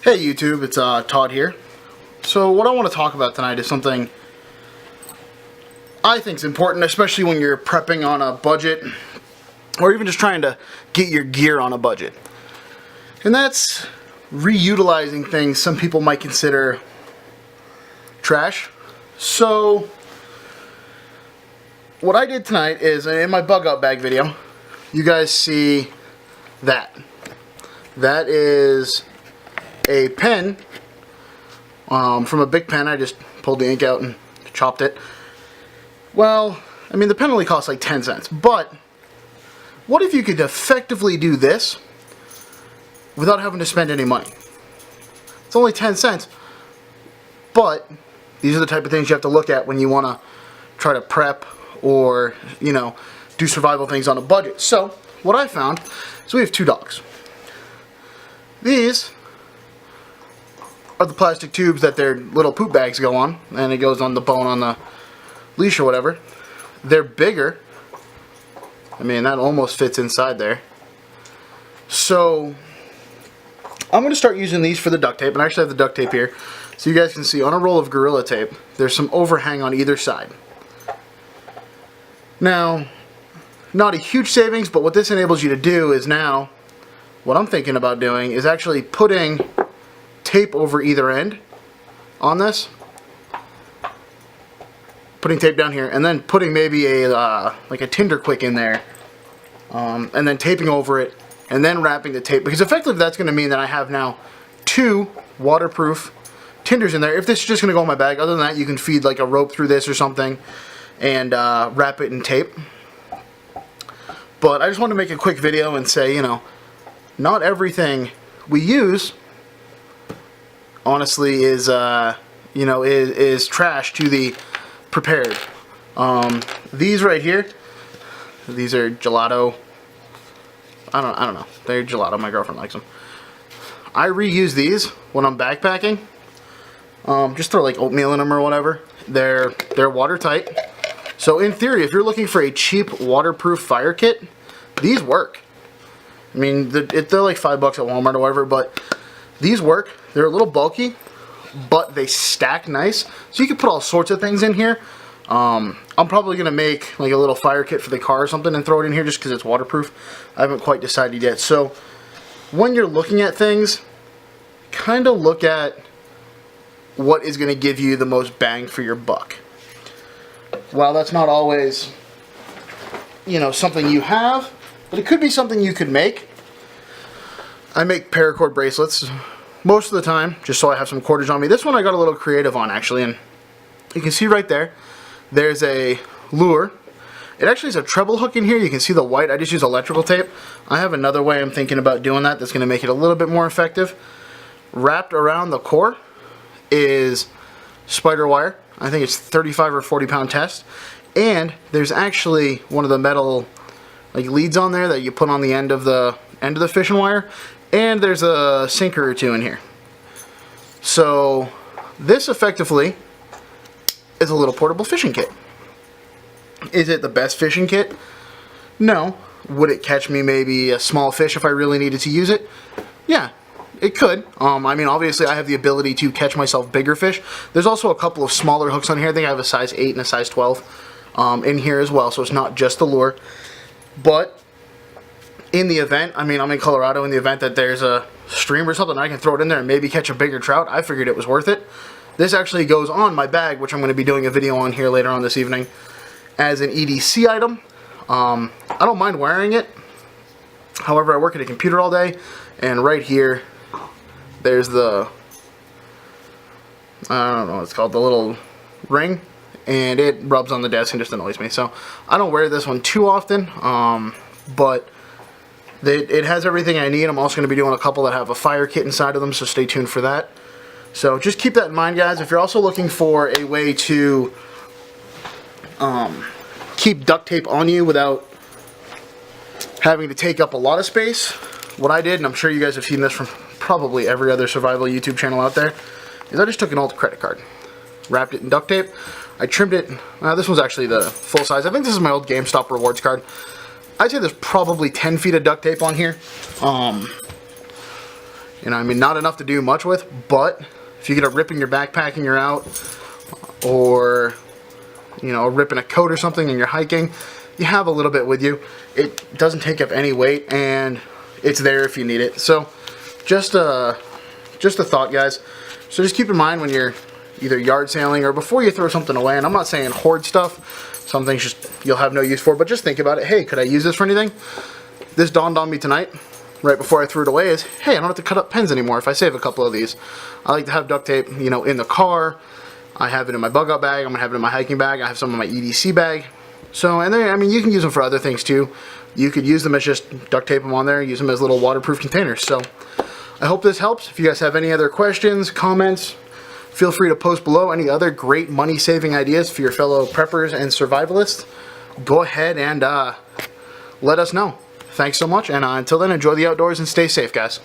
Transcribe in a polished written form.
Hey YouTube, it's Todd here. So what I want to talk about tonight is something I think is important, especially when you're prepping on a budget or even just trying to get your gear on a budget. And that's reutilizing things some people might consider trash. So what I did tonight is, in my bug out bag video, you guys see that. That is a pen from a Bic pen. I just pulled the ink out and chopped it. Well, I mean, the pen only costs like 10 cents, but what if you could effectively do this without having to spend any money? It's only 10 cents, but these are the type of things you have to look at when you want to try to prep or, you know, do survival things on a budget. So what I found is we have two dogs. These are the plastic tubes that their little poop bags go on, and it goes on the bone on the leash or whatever. They're bigger. I mean, that almost fits inside there. So I'm going to start using these for the duct tape, and I actually have the duct tape here so you guys can see on a roll of Gorilla Tape there's some overhang on either side. Now, not a huge savings, but what this enables you to do is now what I'm thinking about doing is actually putting tape over either end on this. Putting tape down here and then putting maybe a like a Tinder Quick in there, and then taping over it and then wrapping the tape, because effectively that's going to mean that I have now two waterproof Tinders in there. If this is just going to go in my bag, other than that you can feed like a rope through this or something and wrap it in tape. But I just wanted to make a quick video and say, you know, not everything we use honestly is you know, is trash to the prepared. These right here, these are gelato. I don't know. They're gelato. My girlfriend likes them. I reuse these when I'm backpacking. Just throw like oatmeal in them or whatever. They're watertight. So in theory, if you're looking for a cheap waterproof fire kit, these work. I mean, they're like $5 at Walmart or whatever, but these work. They're a little bulky, but they stack nice. So you can put all sorts of things in here. I'm probably going to make like a little fire kit for the car or something and throw it in here just because it's waterproof. I haven't quite decided yet. So when you're looking at things, kind of look at what is going to give you the most bang for your buck. While that's not always, you know, something you have, but it could be something you could make. I make paracord bracelets most of the time, just so I have some cordage on me. This one I got a little creative on, actually, and you can see right there, there's a lure. It actually has a treble hook in here. You can see the white. I just use electrical tape. I have another way I'm thinking about doing that that's going to make it a little bit more effective. Wrapped around the core is spider wire. I think it's 35 or 40 pound test. And there's actually one of the metal like leads on there that you put on the end of the fishing wire. And there's a sinker or two in here. So this effectively is a little portable fishing kit. Is it the best fishing kit? No. Would it catch me maybe a small fish if I really needed to use it? Yeah, it could. I mean, obviously I have the ability to catch myself bigger fish. There's also a couple of smaller hooks on here. I think I have a size 8 and a size 12 in here as well, so it's not just the lure. But in the event, I mean, I'm in Colorado, in the event that there's a stream or something, I can throw it in there and maybe catch a bigger trout. I figured it was worth it. This actually goes on my bag, which I'm going to be doing a video on here later on this evening, as an EDC item. I don't mind wearing it. However, I work at a computer all day, and right here, there's the, I don't know what it's called, the little ring, and it rubs on the desk and just annoys me. So I don't wear this one too often, but it has everything I need. I'm also going to be doing a couple that have a fire kit inside of them, so stay tuned for that. So just keep that in mind, guys. If you're also looking for a way to keep duct tape on you without having to take up a lot of space, what I did, and I'm sure you guys have seen this from probably every other survival YouTube channel out there, is I just took an old credit card, wrapped it in duct tape, I trimmed it. This was actually the full size. I think this is my old GameStop rewards card. I'd say there's probably 10 feet of duct tape on here. You know, I mean, not enough to do much with, but if you get a rip in your backpack and you're out, or, you know, a rip in a coat or something and you're hiking, you have a little bit with you. It doesn't take up any weight, and it's there if you need it. So just a thought, guys. So just keep in mind when you're either yard sailing or before you throw something away, and I'm not saying hoard stuff, some things just you'll have no use for, but just think about it. Hey, could I use this for anything? This dawned on me tonight, right before I threw it away, is, hey, I don't have to cut up pens anymore if I save a couple of these. I like to have duct tape, you know, in the car. I have it in my bug out bag. I'm going to have it in my hiking bag. I have some in my EDC bag. So, and then, I mean, you can use them for other things too. You could use them as just duct tape them on there, use them as little waterproof containers. So, I hope this helps. If you guys have any other questions, comments, feel free to post below. Any other great money saving ideas for your fellow preppers and survivalists, go ahead and let us know. Thanks so much, and until then, enjoy the outdoors and stay safe, guys.